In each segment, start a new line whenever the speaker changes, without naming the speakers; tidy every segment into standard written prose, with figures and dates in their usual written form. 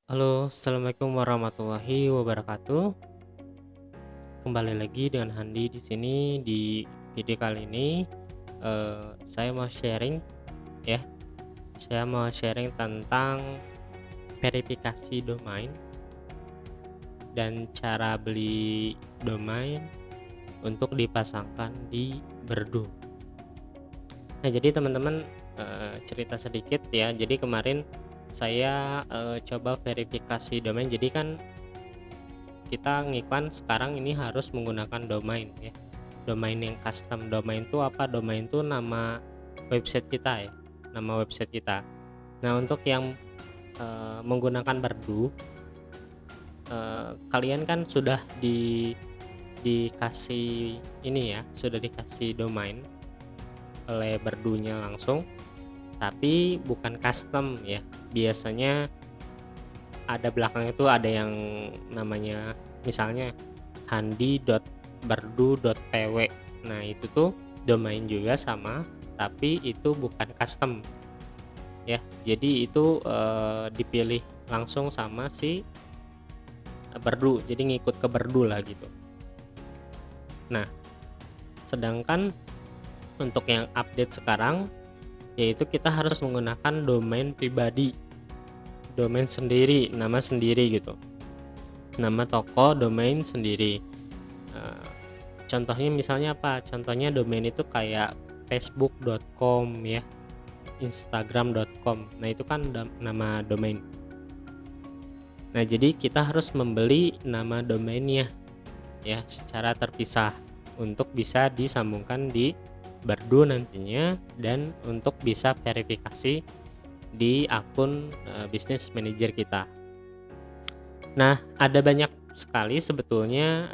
Halo, assalamualaikum warahmatullahi wabarakatuh. Kembali lagi dengan Handi di sini di video kali ini. Saya mau sharing ya. Saya mau sharing tentang verifikasi domain dan cara beli domain untuk dipasangkan di Berdu. Nah, jadi teman-teman, cerita sedikit ya. Jadi kemarin saya coba verifikasi domain. Jadi kan kita ngiklan sekarang ini harus menggunakan domain ya, domain yang custom. Domain itu apa? Domain itu nama website kita ya, nama website kita. Nah, untuk yang menggunakan Berdu, kalian kan sudah dikasih ini ya, sudah dikasih domain oleh Berdunya langsung, tapi bukan custom ya. Biasanya ada belakang itu ada yang namanya misalnya handi.berdu.pw. Nah, itu tuh domain juga sama, tapi itu bukan custom ya. Jadi itu dipilih langsung sama si Berdu, jadi ngikut ke Berdu lah gitu. Nah, sedangkan untuk yang update sekarang, yaitu kita harus menggunakan domain pribadi, domain sendiri, nama sendiri gitu, nama toko domain sendiri. Contohnya misalnya apa? Contohnya domain itu kayak facebook.com ya, instagram.com. Nah, itu kan nama domain. Nah, jadi kita harus membeli nama domainnya ya secara terpisah untuk bisa disambungkan di Berdu nantinya, dan untuk bisa verifikasi di akun bisnis manager kita. Nah, ada banyak sekali sebetulnya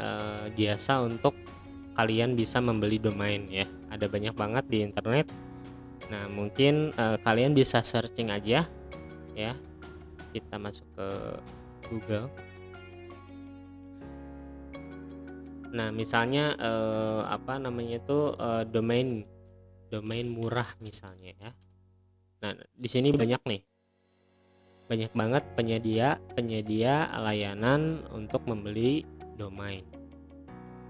jasa untuk kalian bisa membeli domain ya. Ada banyak banget di internet. Nah, mungkin kalian bisa searching aja ya. Kita masuk ke Google. Nah, misalnya apa namanya itu domain murah misalnya ya. Nah, di sini banyak nih. Banyak banget penyedia layanan untuk membeli domain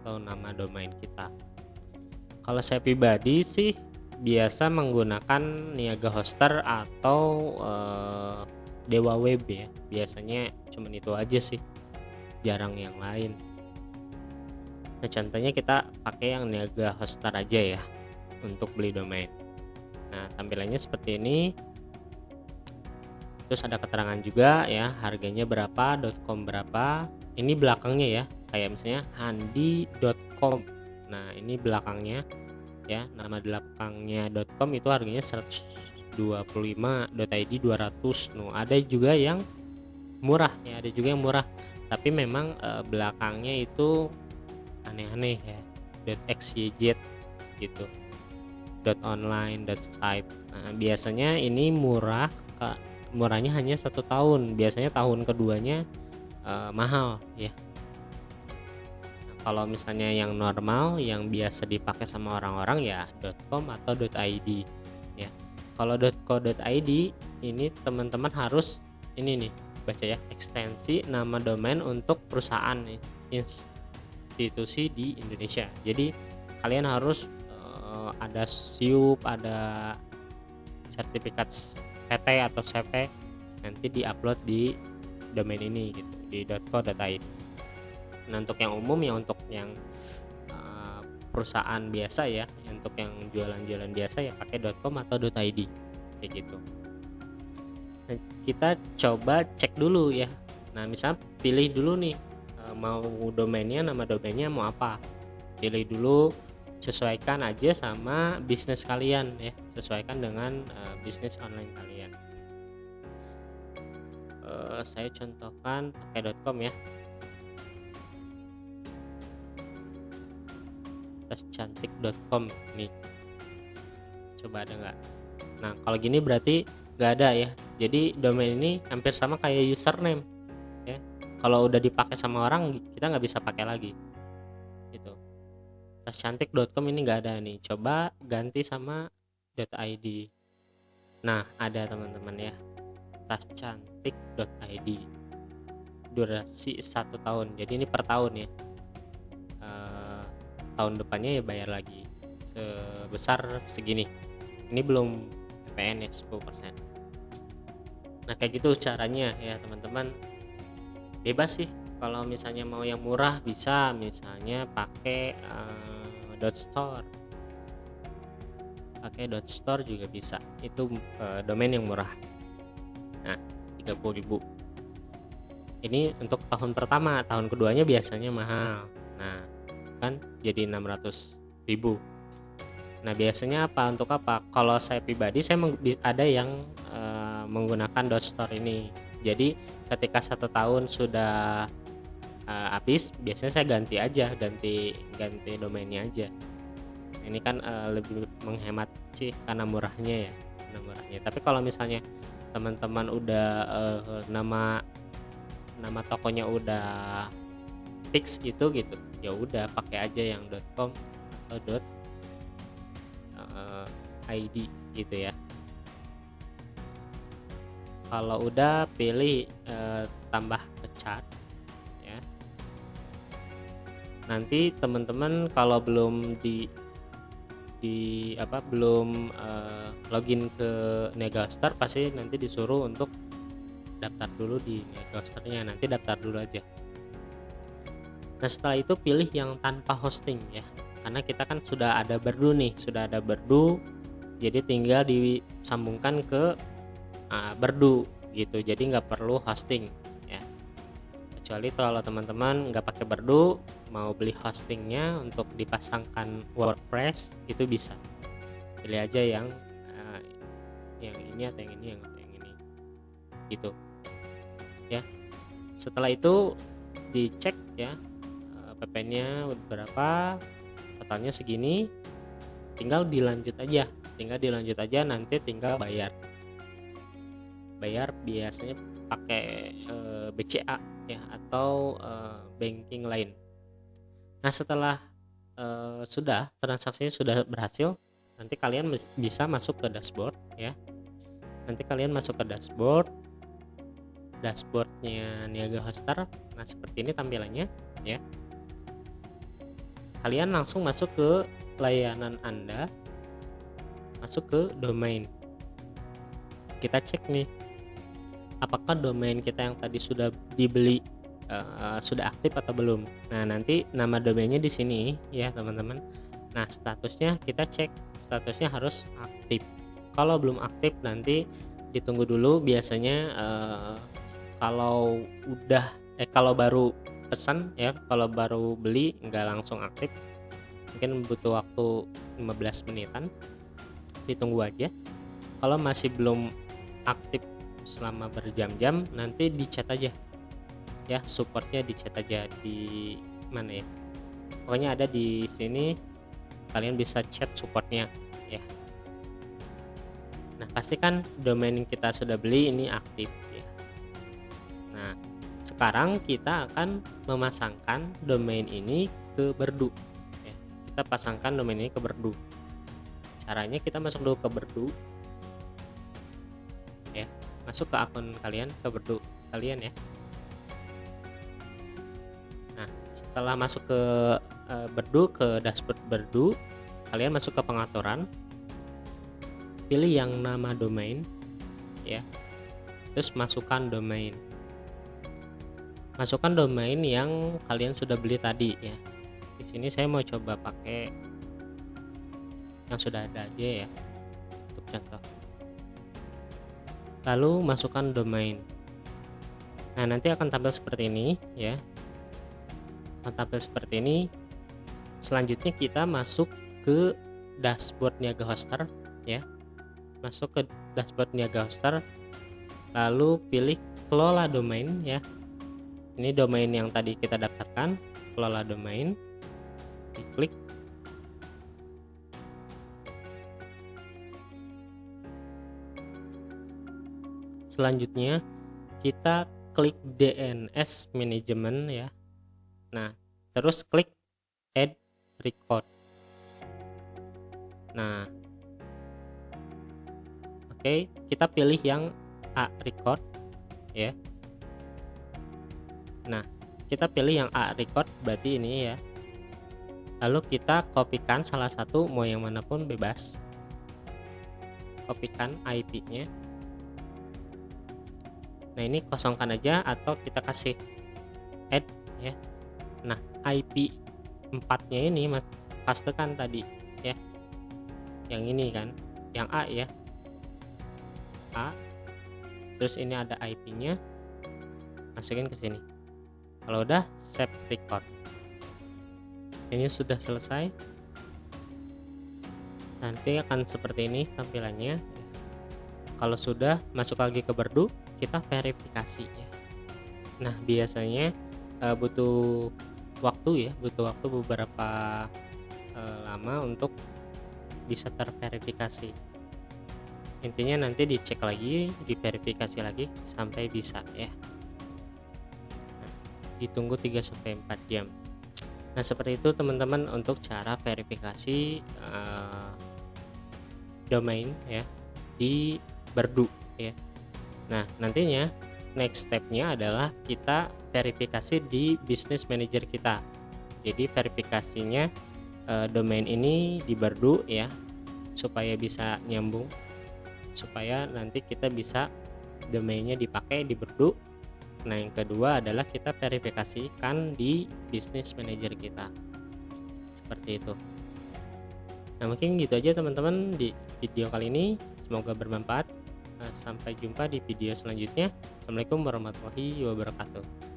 atau nama domain kita. Kalau saya pribadi sih biasa menggunakan Niaga Hoster atau Dewa Web ya. Biasanya cuman itu aja sih, jarang yang lain. Nah, contohnya kita pakai yang Niaga Hoster aja ya untuk beli domain. Nah, tampilannya seperti ini. Terus ada keterangan juga ya, harganya berapa, .com berapa. Ini belakangnya ya, kayak misalnya handi.com. Nah, ini belakangnya ya, nama belakangnya .com itu harganya 125, .id 200. No, ada juga yang murah ya, ada juga yang murah. Tapi memang belakangnya itu aneh-aneh ya, .xyz gitu, .online, .site. Nah, biasanya ini murahnya hanya 1 tahun, biasanya tahun keduanya mahal ya. Nah, kalau misalnya yang normal yang biasa dipakai sama orang-orang ya .com atau .id ya. Kalau .co.id ini teman-teman harus ini nih, baca ya, ekstensi nama domain untuk perusahaan nih, institusi di Indonesia. Jadi kalian harus ada SIUP, ada sertifikat PT atau CV, nanti diupload di domain ini gitu, di .co.id. Nah, untuk yang umum ya, untuk yang perusahaan biasa ya, untuk yang jualan-jualan biasa ya pakai .com atau .id kayak gitu. Nah, kita coba cek dulu ya. Nah, misal pilih dulu nih, mau domainnya, nama domainnya mau apa, pilih dulu, sesuaikan aja sama bisnis kalian ya, sesuaikan dengan bisnis online kalian. Saya contohkan pakai .com ya, tascantik.com nih, coba ada nggak? Nah, kalau gini berarti nggak ada ya. Jadi domain ini hampir sama kayak username ya, kalau udah dipakai sama orang kita nggak bisa pakai lagi gitu. tascantik.com ini nggak ada nih, coba ganti sama .id. Nah, ada teman-teman ya, tascantik.id. durasi 1 tahun, jadi ini per tahun ya. Tahun depannya ya bayar lagi sebesar segini. Ini belum PPN ya 10%. Nah kayak gitu caranya ya teman-teman. Bebas sih, kalau misalnya mau yang murah bisa misalnya pakai .store. Pakai .store juga bisa, itu domain yang murah. Nah 30.000 ini untuk tahun pertama. Tahun keduanya biasanya mahal, nah kan jadi 600.000. Nah biasanya apa, untuk apa? Kalau saya pribadi saya ada yang menggunakan .store ini. Jadi ketika 1 tahun sudah habis, biasanya saya ganti domainnya aja. Ini kan lebih menghemat sih karena murahnya ya, tapi kalau misalnya teman-teman udah nama tokonya udah fix gitu ya udah pakai aja yang .com atau .id gitu ya. Kalau udah pilih tambah ke chart ya. Nanti teman-teman kalau belum belum login ke Niagahoster, pasti nanti disuruh untuk daftar dulu di Niagahosternya. Nanti daftar dulu aja. Nah setelah itu pilih yang tanpa hosting ya, karena kita kan sudah ada Berdu nih, jadi tinggal disambungkan ke Berdu gitu, jadi nggak perlu hosting ya. Kecuali kalau teman-teman nggak pakai Berdu, mau beli hostingnya untuk dipasangkan WordPress, itu bisa. Pilih aja yang ini atau yang ini gitu ya. Setelah itu dicek ya, PPN-nya berapa, totalnya segini, tinggal dilanjut aja, nanti tinggal bayar biasanya pakai BCA ya, atau banking lain. Nah setelah transaksinya sudah berhasil, nanti kalian bisa masuk ke dashboard ya. Nanti kalian masuk ke dashboardnya Niagahoster. Nah seperti ini tampilannya ya. Kalian langsung masuk ke layanan Anda, masuk ke domain. Kita cek nih, apakah domain kita yang tadi sudah dibeli sudah aktif atau belum. Nah nanti nama domainnya di sini ya teman-teman. Nah statusnya kita cek, statusnya harus aktif. Kalau belum aktif nanti ditunggu dulu. Biasanya kalau baru pesan ya, kalau baru beli nggak langsung aktif, mungkin butuh waktu 15 menitan, ditunggu aja. Kalau masih belum aktif selama berjam-jam, nanti dicat aja ya, supportnya dicat aja di mana ya, pokoknya ada di sini, kalian bisa chat supportnya ya. Nah pastikan domain yang kita sudah beli ini aktif ya. Nah sekarang kita akan memasangkan domain ini ke Berdu ya. Kita pasangkan domain ini ke Berdu. Caranya kita masuk dulu ke Berdu ya, masuk ke akun kalian, ke Berdu kalian ya. Nah setelah masuk ke Berdu, ke dashboard Berdu, kalian masuk ke pengaturan, pilih yang nama domain ya, terus masukkan domain yang kalian sudah beli tadi ya. Di sini saya mau coba pakai yang sudah ada aja ya untuk contoh. Lalu masukkan domain. Nah nanti akan tampil seperti ini ya, selanjutnya kita masuk ke dashboard Niagahoster ya, masuk ke dashboard Niagahoster, lalu pilih kelola domain ya. Ini domain yang tadi kita daftarkan, kelola domain, diklik. Selanjutnya kita klik DNS Management ya. Nah terus klik Add Record. Nah oke, kita pilih yang A record ya. Nah, kita pilih yang A record, berarti ini ya. Lalu kita kopikan salah satu, mau yang manapun bebas. Kopikan IP-nya. Nah, ini kosongkan aja atau kita kasih add ya. Nah, IP 4-nya ini pastekan tadi ya. Yang ini kan, yang A ya. A. Terus ini ada IP-nya. Masukin ke sini. Kalau udah, save record. Ini sudah selesai. Nanti akan seperti ini tampilannya. Kalau sudah, masuk lagi ke Berdu, kita verifikasi ya. Nah, biasanya butuh waktu beberapa lama untuk bisa terverifikasi. Intinya nanti dicek lagi, diverifikasi lagi sampai bisa ya. Nah, ditunggu 3-4 jam. Nah, seperti itu teman-teman untuk cara verifikasi domain ya di Berdu ya. Nah, nantinya next stepnya adalah kita verifikasi di business manager kita. Jadi verifikasinya domain ini di Berdu ya, supaya bisa nyambung, supaya nanti kita bisa domainnya dipakai di Berdu. Nah, yang kedua adalah kita verifikasikan di business manager kita, seperti itu. Nah, mungkin gitu aja teman-teman di video kali ini, semoga bermanfaat. Sampai jumpa di video selanjutnya. Assalamualaikum warahmatullahi wabarakatuh.